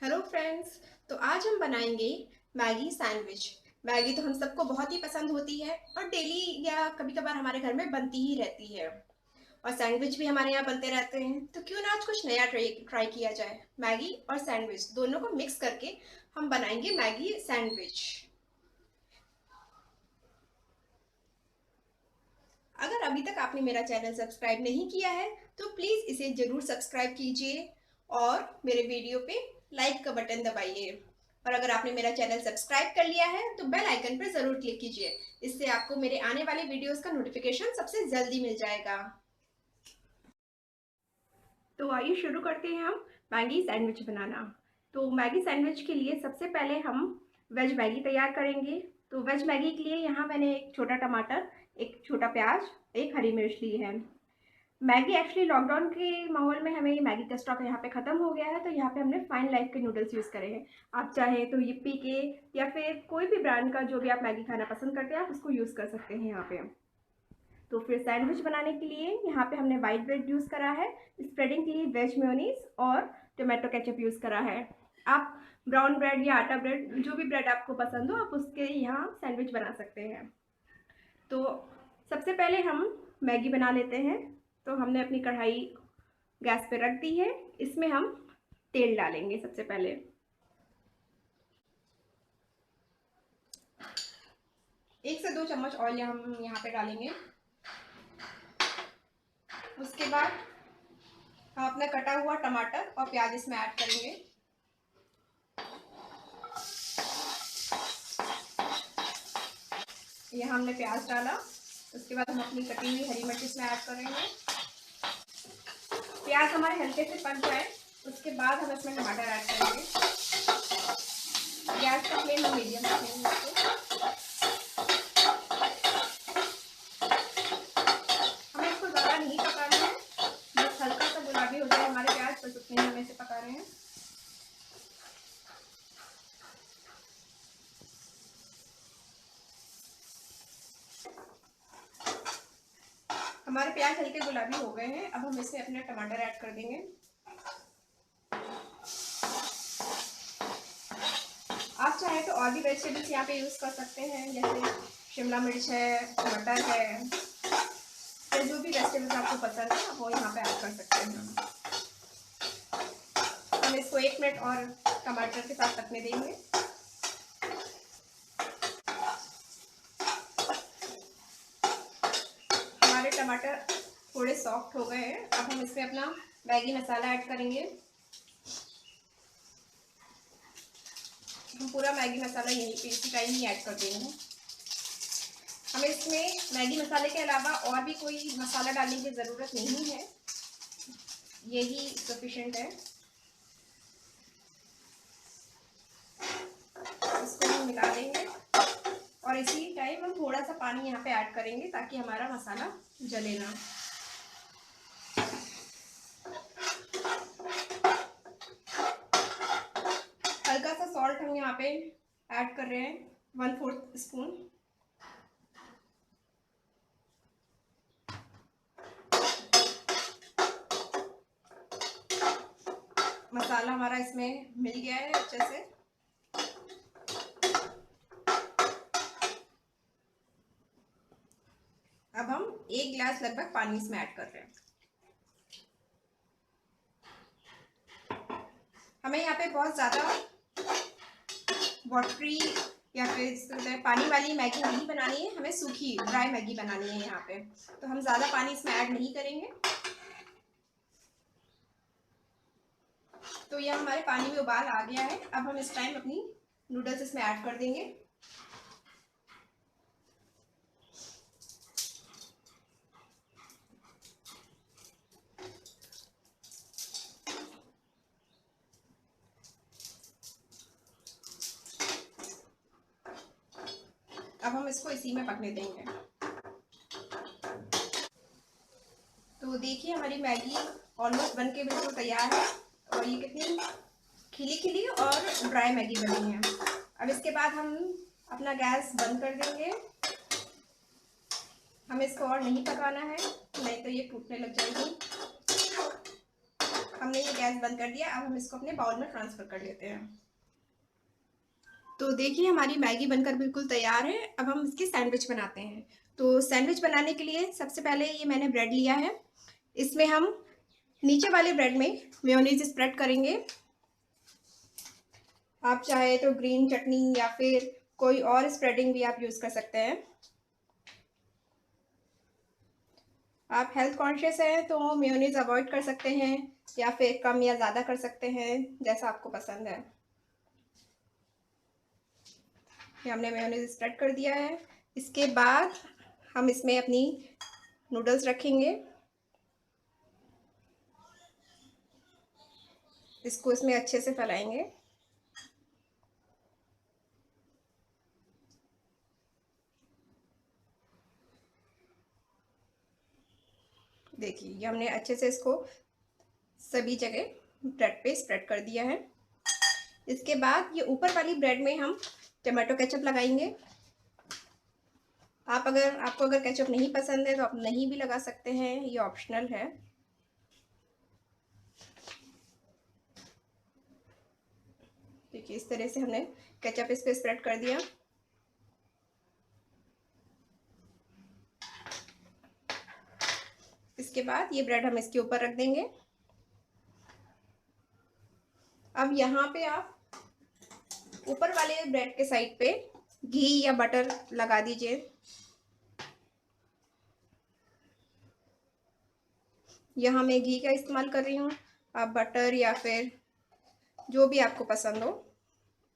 Hello friends. तो आज हम बनाएंगे मैगी सैंडविच। मैगी तो हम सबको बहुत ही पसंद होती है और डेली या कभी कभार हमारे घर में बनती ही रहती है। और सैंडविच भी हमारे यहाँ बनते रहते हैं, तो क्यों ना आज कुछ नया ट्राई किया जाए। मैगी और सैंडविच दोनों को मिक्स करके हम बनाएंगे मैगी सैंडविच। अगर अभी तक आपने मेरा चैनल सब्सक्राइब नहीं किया है तो प्लीज़ इसे ज़रूर सब्सक्राइब कीजिए और मेरे वीडियो पे लाइक का बटन दबाइए। और अगर आपने मेरा चैनल सब्सक्राइब कर लिया है तो बेल आइकन पर ज़रूर क्लिक कीजिए। इससे आपको मेरे आने वाले वीडियोस का नोटिफिकेशन सबसे जल्दी मिल जाएगा। तो आइए शुरू करते हैं हम मैगी सैंडविच बनाना। तो मैगी सैंडविच के लिए सबसे पहले हम वेज मैगी तैयार करेंगे। तो वेज मैगी के लिए यहाँ मैंने एक छोटा टमाटर, एक छोटा प्याज, एक हरी मिर्च ली है। मैगी एक्चुअली लॉकडाउन के माहौल में हमें मैगी का स्टॉक यहाँ पे ख़त्म हो गया है, तो यहाँ पे हमने फाइन लाइफ के नूडल्स यूज़ करे हैं। आप चाहे तो यिप्पी के या फिर कोई भी ब्रांड का जो भी आप मैगी खाना पसंद करते हैं आप उसको यूज़ कर सकते हैं यहाँ पे। तो फिर सैंडविच बनाने के लिए यहाँ पे हमने वाइट ब्रेड यूज़ करा है। स्प्रेडिंग के लिए वेज मेयोनीज और टोमेटो केचप यूज़ करा है। आप ब्राउन ब्रेड या आटा ब्रेड, जो भी ब्रेड आपको पसंद हो, आप उसके यहाँ सैंडविच बना सकते हैं। तो सबसे पहले हम मैगी बना लेते हैं। तो हमने अपनी कढ़ाई गैस पे रख दी है। इसमें हम तेल डालेंगे। सबसे पहले 1 से 2 चम्मच ऑयल हम यहाँ पे डालेंगे। उसके बाद हम अपना कटा हुआ टमाटर और प्याज इसमें ऐड करेंगे। यहाँ हमने प्याज डाला। उसके बाद हम अपनी कटी हुई हरी मिर्च इसमें ऐड करेंगे। प्याज हमारे हल्के से पक जाए उसके बाद हम इसमें टमाटर ऐड करेंगे। गैस का फ्लेम हम मीडियम रखेंगे। हमें इसको ज़्यादा नहीं पकाना है, बस हल्का सा गुलाबी हो जाए हमारे प्याज, बस उतने ही हम इसे पका रहे हैं। हमारे प्याज हल्के गुलाबी हो गए हैं। अब हम इसमें अपना टमाटर ऐड कर देंगे। आप चाहे तो और भी वेजिटेबल्स यहाँ पे यूज़ कर सकते हैं, जैसे शिमला मिर्च है, मटर है, या जो भी वेजिटेबल्स आपको पसंद है वो यहाँ पे ऐड कर सकते हैं। हम इसको 1 मिनट और टमाटर के साथ पकने देंगे। हमारे टमाटर थोड़े सॉफ्ट हो गए हैं। अब हम इसमें अपना मैगी मसाला ऐड करेंगे। हम पूरा मैगी मसाला यहीं पे इसी टाइम ही ऐड कर देंगे। हमें इसमें मैगी मसाले के अलावा और भी कोई मसाला डालने की ज़रूरत नहीं है, यही सफिशिएंट है। इसको हम मिला देंगे और इसी टाइम हम थोड़ा सा पानी यहाँ पे ऐड करेंगे ताकि हमारा मसाला जले ना। हल्का सा सॉल्ट हम यहाँ पे ऐड कर रहे हैं, 1/4 स्पून। मसाला हमारा इसमें मिल गया है अच्छे से। अब हम 1 गिलास लगभग पानी इसमें ऐड कर रहे हैं। हमें यहाँ पे बहुत ज़्यादा वाटरी या फिर पानी वाली मैगी नहीं बनानी है, हमें सूखी ड्राई मैगी बनानी है यहाँ पे। तो हम ज़्यादा पानी इसमें ऐड नहीं करेंगे। तो यह हमारे पानी में उबाल आ गया है। अब हम इस टाइम अपनी नूडल्स इसमें ऐड कर देंगे। अब हम इसको इसी में पकने देंगे। तो देखिए हमारी मैगी ऑलमोस्ट बन के बिल्कुल तैयार है और ये कितनी खिली खिली और ड्राई मैगी बनी है। अब इसके बाद हम अपना गैस बंद कर देंगे। हमें इसको और नहीं पकाना है, नहीं तो ये टूटने लग जाएगी। हमने ये गैस बंद कर दिया। अब हम इसको अपने बाउल में ट्रांसफ़र कर लेते हैं। तो देखिए हमारी मैगी बनकर बिल्कुल तैयार है। अब हम इसकी सैंडविच बनाते हैं। तो सैंडविच बनाने के लिए सबसे पहले ये मैंने ब्रेड लिया है। इसमें हम नीचे वाले ब्रेड में मेयोनीज स्प्रेड करेंगे। आप चाहे तो ग्रीन चटनी या फिर कोई और स्प्रेडिंग भी आप यूज़ कर सकते हैं। आप हेल्थ कॉन्शियस हैं तो मेयोनीज अवॉइड कर सकते हैं या फिर कम या ज़्यादा कर सकते हैं, जैसा आपको पसंद है। ये हमने मेयोनीज स्प्रेड कर दिया है। इसके बाद हम इसमें अपनी नूडल्स रखेंगे। इसको इसमें अच्छे से फैलाएंगे। देखिए ये हमने अच्छे से इसको सभी जगह ब्रेड पे स्प्रेड कर दिया है। इसके बाद ये ऊपर वाली ब्रेड में हम टमाटो केचप लगाएंगे। आपको अगर केचप नहीं पसंद है तो आप नहीं भी लगा सकते हैं, ये ऑप्शनल है। देखिए इस तरह से हमने केचप इस पे स्प्रेड कर दिया। इसके बाद ये ब्रेड हम इसके ऊपर रख देंगे। अब यहाँ पे आप ऊपर वाले ब्रेड के साइड पे घी या बटर लगा दीजिए। यहाँ मैं घी का इस्तेमाल कर रही हूँ, आप बटर या फिर जो भी आपको पसंद हो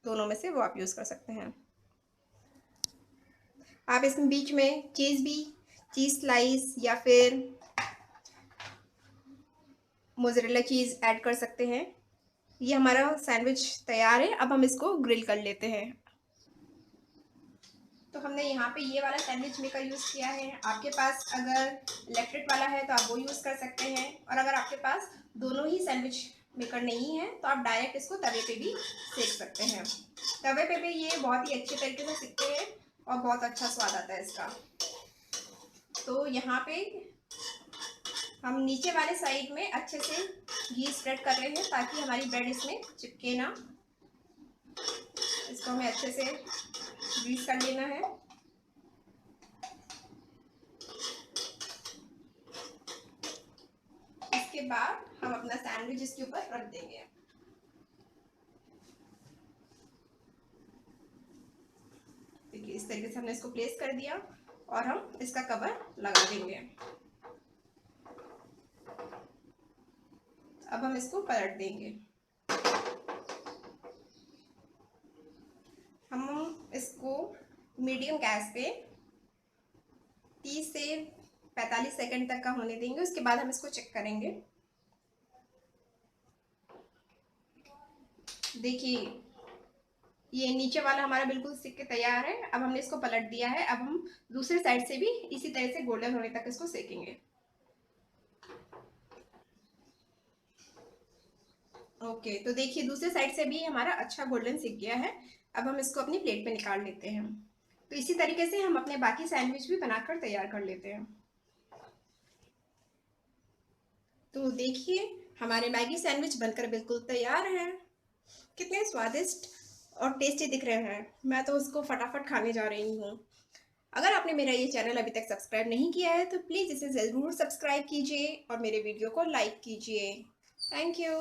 दोनों में से वो आप यूज़ कर सकते हैं। आप इसमें बीच में चीज़ स्लाइस या फिर मोज़रेला चीज़ ऐड कर सकते हैं। ये हमारा सैंडविच तैयार है। अब हम इसको ग्रिल कर लेते हैं। तो हमने यहाँ पे ये वाला सैंडविच मेकर यूज़ किया है। आपके पास अगर इलेक्ट्रिक वाला है तो आप वो यूज़ कर सकते हैं, और अगर आपके पास दोनों ही सैंडविच मेकर नहीं है तो आप डायरेक्ट इसको तवे पे भी सेक सकते हैं। तवे पे भी ये बहुत ही अच्छे तरीके से सिकते हैं और बहुत अच्छा स्वाद आता है इसका। तो यहाँ पे हम नीचे वाले साइड में अच्छे से घी स्प्रेड कर रहे हैं ताकि हमारी ब्रेड इसमें चिपके ना। इसको हमें अच्छे से ग्रीस कर लेना है। इसके बाद हम अपना सैंडविच इसके ऊपर रख देंगे। देखिए इस तरीके से हमने इसको प्लेस कर दिया और हम इसका कवर लगा देंगे। अब हम इसको पलट देंगे। हम इसको मीडियम गैस पे 30 से 45 सेकंड तक का होने देंगे। उसके बाद हम इसको चेक करेंगे। देखिए ये नीचे वाला हमारा बिल्कुल सिक के तैयार है। अब हमने इसको पलट दिया है। अब हम दूसरे साइड से भी इसी तरह से गोल्डन होने तक इसको सेकेंगे। ओके, तो देखिए दूसरे साइड से भी हमारा अच्छा गोल्डन सिक गया है। अब हम इसको अपनी प्लेट पे निकाल लेते हैं। तो इसी तरीके से हम अपने बाकी सैंडविच भी बनाकर तैयार कर लेते हैं। तो देखिए हमारे मैगी सैंडविच बनकर बिल्कुल तैयार है। कितने स्वादिष्ट और टेस्टी दिख रहे हैं। मैं तो उसको फटाफट खाने जा रही हूँ। अगर आपने मेरा ये चैनल अभी तक सब्सक्राइब नहीं किया है तो प्लीज़ इसे ज़रूर सब्सक्राइब कीजिए और मेरे वीडियो को लाइक कीजिए। Thank you.